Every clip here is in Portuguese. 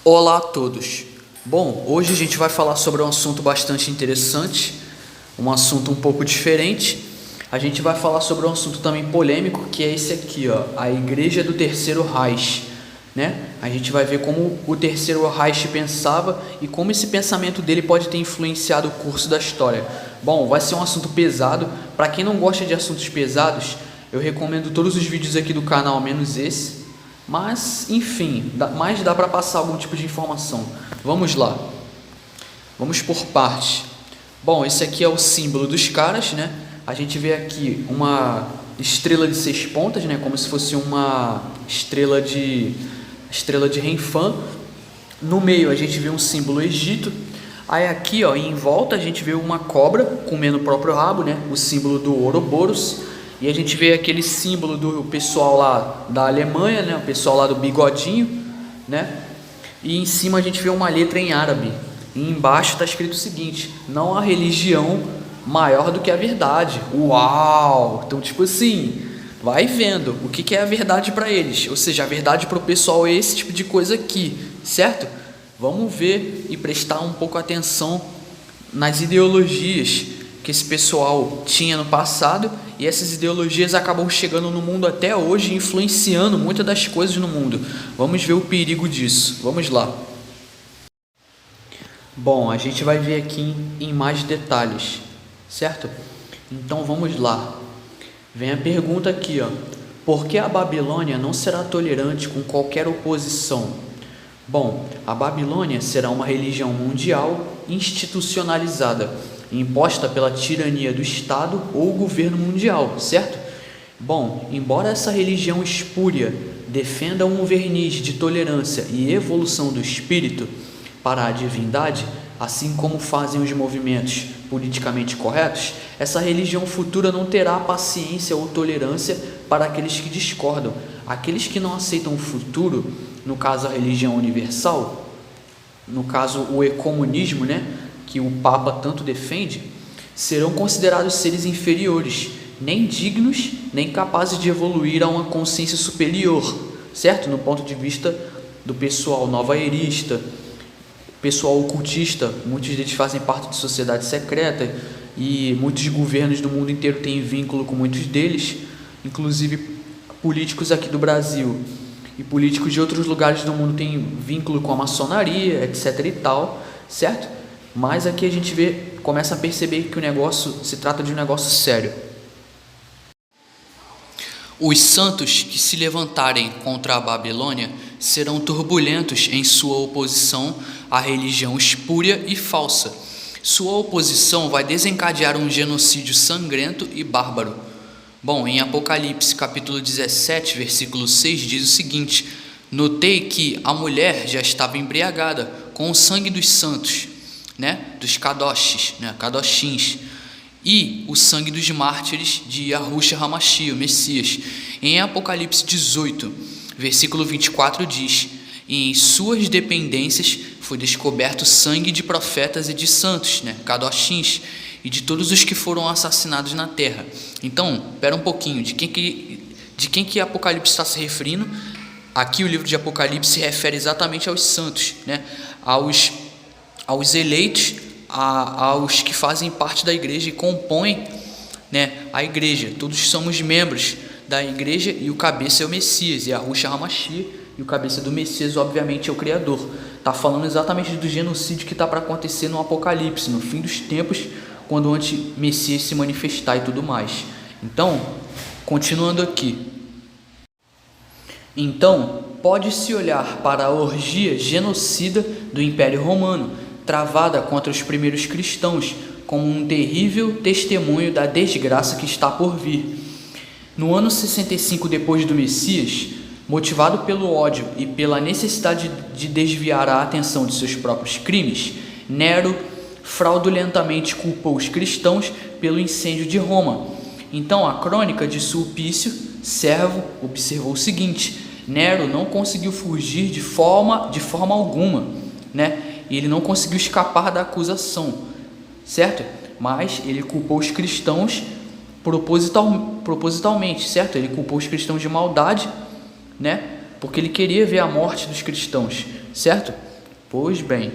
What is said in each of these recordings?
Olá a todos. Bom, hoje a gente vai falar sobre um assunto bastante interessante, um assunto um pouco diferente. A gente vai falar sobre um assunto também polêmico, que é esse aqui, ó, a Igreja do Terceiro Reich, né? A gente vai ver como o Terceiro Reich pensava e como esse pensamento dele pode ter influenciado o curso da história. Bom, vai ser um assunto pesado. Para quem não gosta de assuntos pesados, eu recomendo todos os vídeos aqui do canal, menos esse. Mas, enfim, dá para passar algum tipo de informação. Vamos lá. Vamos por partes. Bom, esse aqui é o símbolo dos caras, né? A gente vê aqui uma estrela de 6 pontas, né? Como se fosse uma estrela de Renfã. No meio a gente vê um símbolo Egito. Aí aqui, ó, em volta a gente vê uma cobra comendo o próprio rabo, né? O símbolo do Ouroboros. E a gente vê aquele símbolo do pessoal lá da Alemanha, né? O pessoal lá do bigodinho, né? E em cima a gente vê uma letra em árabe. E embaixo está escrito o seguinte: não há religião maior do que a verdade. Uau! Então, tipo assim, vai vendo o que é a verdade para eles. Ou seja, a verdade para o pessoal é esse tipo de coisa aqui, certo? Vamos ver e prestar um pouco atenção nas ideologias que esse pessoal tinha no passado, e essas ideologias acabam chegando no mundo até hoje, influenciando muitas das coisas no mundo. Vamos ver o perigo disso. Vamos lá. Bom, a gente vai ver aqui em mais detalhes, certo? Então vamos lá. Vem a pergunta aqui, ó. Por que a Babilônia não será tolerante com qualquer oposição? Bom, a Babilônia será uma religião mundial institucionalizada, imposta pela tirania do Estado ou governo mundial, certo? Bom, embora essa religião espúria defenda um verniz de tolerância e evolução do espírito para a divindade, assim como fazem os movimentos politicamente corretos, essa religião futura não terá paciência ou tolerância para aqueles que discordam. Aqueles que não aceitam o futuro, no caso a religião universal, no caso o ecumenismo, né, que o Papa tanto defende, serão considerados seres inferiores, nem dignos, nem capazes de evoluir a uma consciência superior, certo? No ponto de vista do pessoal nova-erista, pessoal ocultista, muitos deles fazem parte de sociedade secreta e muitos governos do mundo inteiro têm vínculo com muitos deles, inclusive políticos aqui do Brasil e políticos de outros lugares do mundo têm vínculo com a maçonaria, etc e tal, certo? Mas aqui a gente começa a perceber que o negócio se trata de um negócio sério. Os santos que se levantarem contra a Babilônia serão turbulentos em sua oposição à religião espúria e falsa. Sua oposição vai desencadear um genocídio sangrento e bárbaro. Bom, em Apocalipse capítulo 17, versículo 6 diz o seguinte: notei que a mulher já estava embriagada com o sangue dos santos, né, dos kadoshis, né, kadoshins, e o sangue dos mártires de Yahushua HaMashiach, o Messias. Em Apocalipse 18, versículo 24 diz: e em suas dependências foi descoberto sangue de profetas e de santos, né, kadoshins, e de todos os que foram assassinados na terra. Então, espera um pouquinho, de quem que Apocalipse está se referindo? Aqui o livro de Apocalipse se refere exatamente aos santos, né, aos eleitos, aos que fazem parte da igreja e compõem, né, a igreja. Todos somos membros da igreja e o cabeça é o Messias, e Yahushua HaMashiach, e o cabeça do Messias obviamente é o Criador. Está falando exatamente do genocídio que está para acontecer no Apocalipse, no fim dos tempos, quando o anti-Messias se manifestar e tudo mais. Então, continuando aqui. Então, pode-se olhar para a orgia genocida do Império Romano, travada contra os primeiros cristãos, como um terrível testemunho da desgraça que está por vir. No ano 65 depois do Messias, motivado pelo ódio e pela necessidade de desviar a atenção de seus próprios crimes, Nero fraudulentamente culpou os cristãos pelo incêndio de Roma. Então a crônica de Sulpício, servo, observou o seguinte: Nero não conseguiu fugir de forma alguma, né? E ele não conseguiu escapar da acusação, certo? Mas ele culpou os cristãos propositalmente, certo? Ele culpou os cristãos de maldade, né? Porque ele queria ver a morte dos cristãos, certo? Pois bem,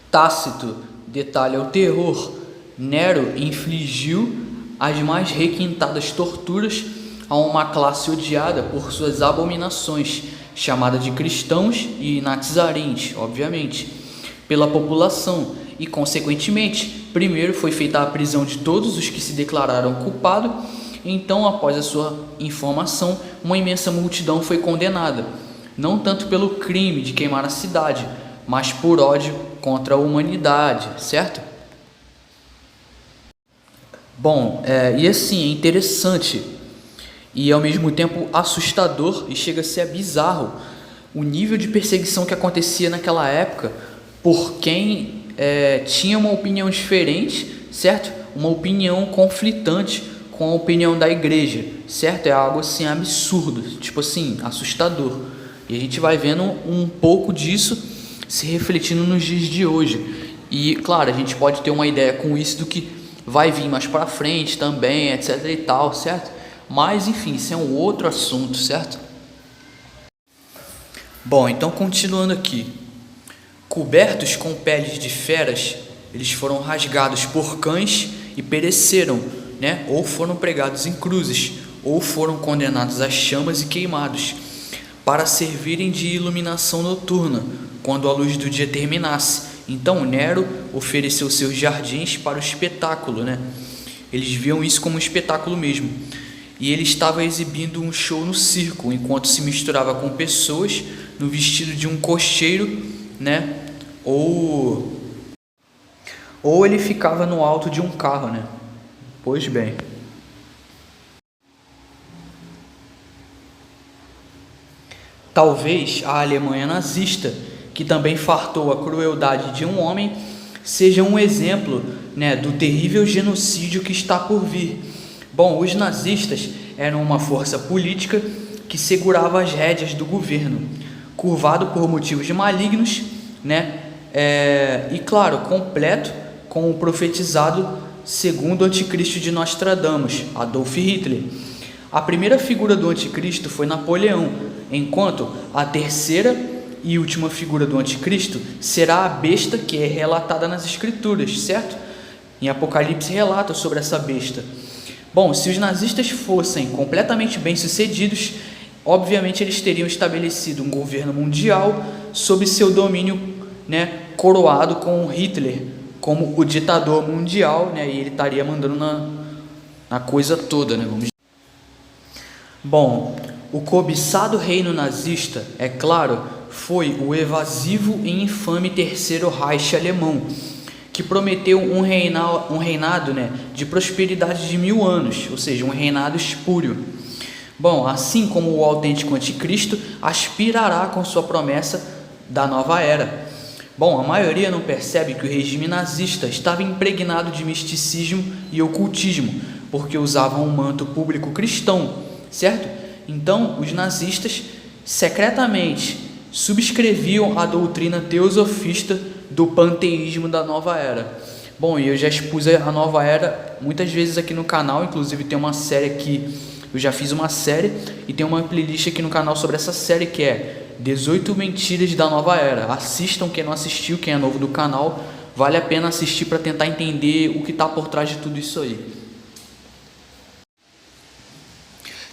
Tácito detalha o terror. Nero infligiu as mais requintadas torturas a uma classe odiada por suas abominações, chamada de cristãos e nazarenos, obviamente, pela população, e consequentemente, primeiro foi feita a prisão de todos os que se declararam culpados. Então, após a sua informação, uma imensa multidão foi condenada, não tanto pelo crime de queimar a cidade, mas por ódio contra a humanidade, certo? Bom, e assim, é interessante e ao mesmo tempo assustador, e chega a ser bizarro o nível de perseguição que acontecia naquela época por quem tinha uma opinião diferente, certo? Uma opinião conflitante com a opinião da igreja, certo? É algo assim absurdo, tipo assim, assustador. E a gente vai vendo um pouco disso se refletindo nos dias de hoje. E claro, a gente pode ter uma ideia com isso do que vai vir mais para frente também, etc e tal, certo? Mas enfim, isso é um outro assunto, certo? Bom, então continuando aqui. Cobertos com peles de feras, eles foram rasgados por cães e pereceram, né? Ou foram pregados em cruzes, ou foram condenados às chamas e queimados, para servirem de iluminação noturna, quando a luz do dia terminasse. Então Nero ofereceu seus jardins para o espetáculo, né? Eles viam isso como um espetáculo mesmo. E ele estava exibindo um show no circo, enquanto se misturava com pessoas no vestido de um cocheiro, né? Ou ele ficava no alto de um carro, né? Pois bem. Talvez a Alemanha nazista, que também fartou a crueldade de um homem, seja um exemplo, né, do terrível genocídio que está por vir. Bom, os nazistas eram uma força política que segurava as rédeas do governo, curvado por motivos malignos, né, e claro, completo com o profetizado segundo anticristo de Nostradamus, Adolf Hitler. A primeira figura do anticristo foi Napoleão, enquanto a terceira e última figura do anticristo será a besta que é relatada nas escrituras, certo? Em Apocalipse relata sobre essa besta. Bom, se os nazistas fossem completamente bem-sucedidos, obviamente eles teriam estabelecido um governo mundial sob seu domínio, né, coroado com Hitler como o ditador mundial, né, e ele estaria mandando na coisa toda, né, vamos dizer. Bom, o cobiçado reino nazista, é claro, foi o evasivo e infame Terceiro Reich alemão, que prometeu um reinado, né, de prosperidade de 1000 anos, ou seja, um reinado espúrio. Bom, assim como o autêntico anticristo aspirará com sua promessa da nova era. Bom, a maioria não percebe que o regime nazista estava impregnado de misticismo e ocultismo, porque usavam um manto público cristão, certo? Então, os nazistas secretamente subscreviam a doutrina teosofista do panteísmo da nova era. Bom, e eu já expus a nova era muitas vezes aqui no canal, inclusive tem uma série aqui, eu já fiz uma série e tem uma playlist aqui no canal sobre essa série que é 18 Mentiras da Nova Era. Assistam, quem não assistiu, quem é novo do canal, vale a pena assistir para tentar entender o que está por trás de tudo isso aí.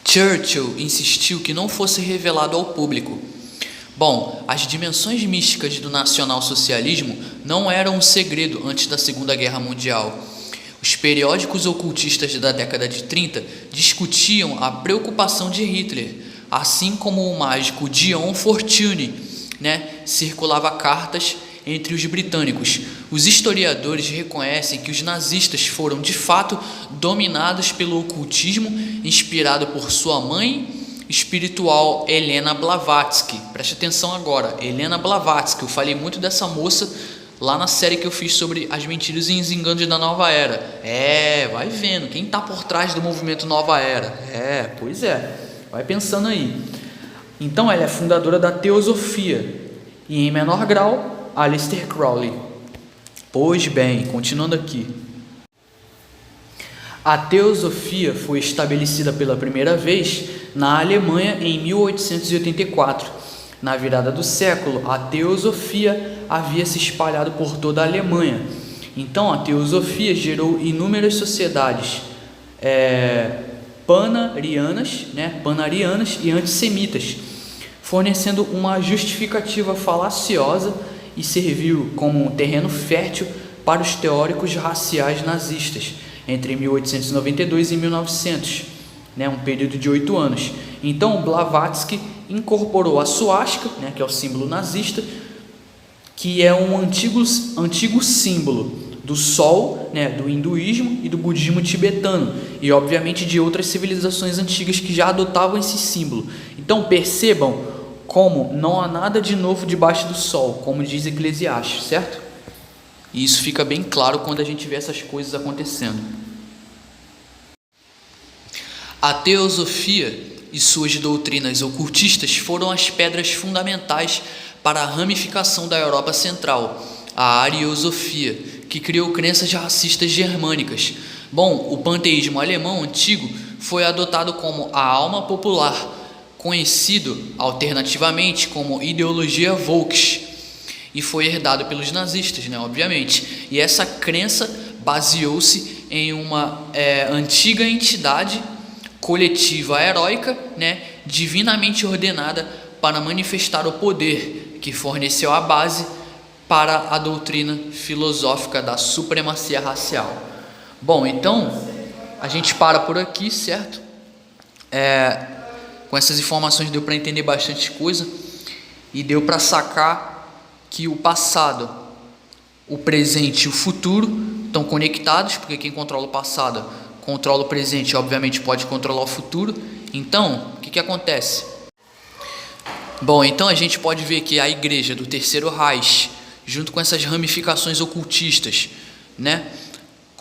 Churchill insistiu que não fosse revelado ao público. Bom, as dimensões místicas do nacionalsocialismo não eram um segredo antes da Segunda Guerra Mundial. Os periódicos ocultistas da década de 30 discutiam a preocupação de Hitler, assim como o mágico Dion Fortune, né, circulava cartas entre os britânicos. Os historiadores reconhecem que os nazistas foram de fato dominados pelo ocultismo, inspirado por sua mãe espiritual Helena Blavatsky. Preste atenção agora, Helena Blavatsky. Eu falei muito dessa moça lá na série que eu fiz sobre as mentiras e os enganos da nova era. Vai vendo quem está por trás do movimento nova era. Pois é, vai pensando aí. Então ela é fundadora da teosofia e, em menor grau, Aleister Crowley. Pois bem, continuando aqui. A teosofia foi estabelecida pela primeira vez na Alemanha em 1884. Na virada do século, a teosofia havia se espalhado por toda a Alemanha. Então, a teosofia gerou inúmeras sociedades panarianas e antissemitas, fornecendo uma justificativa falaciosa e serviu como um terreno fértil para os teóricos raciais nazistas entre 1892 e 1900, um período de 8 anos. Então, Blavatsky incorporou a suástica, que é o símbolo nazista, que é um antigo símbolo do sol, do hinduísmo e do budismo tibetano, e obviamente de outras civilizações antigas que já adotavam esse símbolo. Então percebam como não há nada de novo debaixo do sol, como diz Eclesiastes, certo? E isso fica bem claro quando a gente vê essas coisas acontecendo. A teosofia e suas doutrinas ocultistas foram as pedras fundamentais para a ramificação da Europa Central, a ariosofia, que criou crenças racistas germânicas. Bom, o panteísmo alemão antigo foi adotado como a alma popular, conhecido alternativamente como ideologia Volks, e foi herdado pelos nazistas, obviamente. E essa crença baseou-se em uma antiga entidade coletiva heróica, divinamente ordenada para manifestar o poder, que forneceu a base para a doutrina filosófica da supremacia racial. Bom, então a gente para por aqui, certo? Com essas informações deu para entender bastante coisa e deu para sacar que o passado, o presente e o futuro estão conectados, porque quem controla o passado controla o presente e obviamente pode controlar o futuro. Então, o que acontece? Bom, então a gente pode ver que a igreja do Terceiro Reich, junto com essas ramificações ocultistas,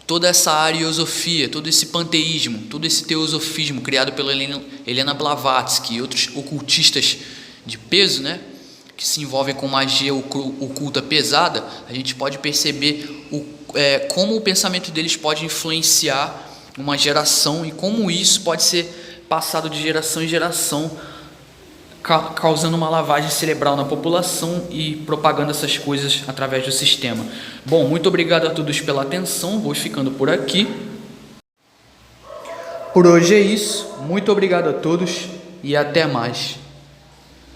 toda essa ariosofia, todo esse panteísmo, todo esse teosofismo criado pela Helena Blavatsky e outros ocultistas de peso, que se envolvem com magia oculta pesada, a gente pode perceber como o pensamento deles pode influenciar uma geração e como isso pode ser passado de geração em geração, causando uma lavagem cerebral na população e propagando essas coisas através do sistema. Bom, muito obrigado a todos pela atenção, vou ficando por aqui. Por hoje é isso, muito obrigado a todos e até mais.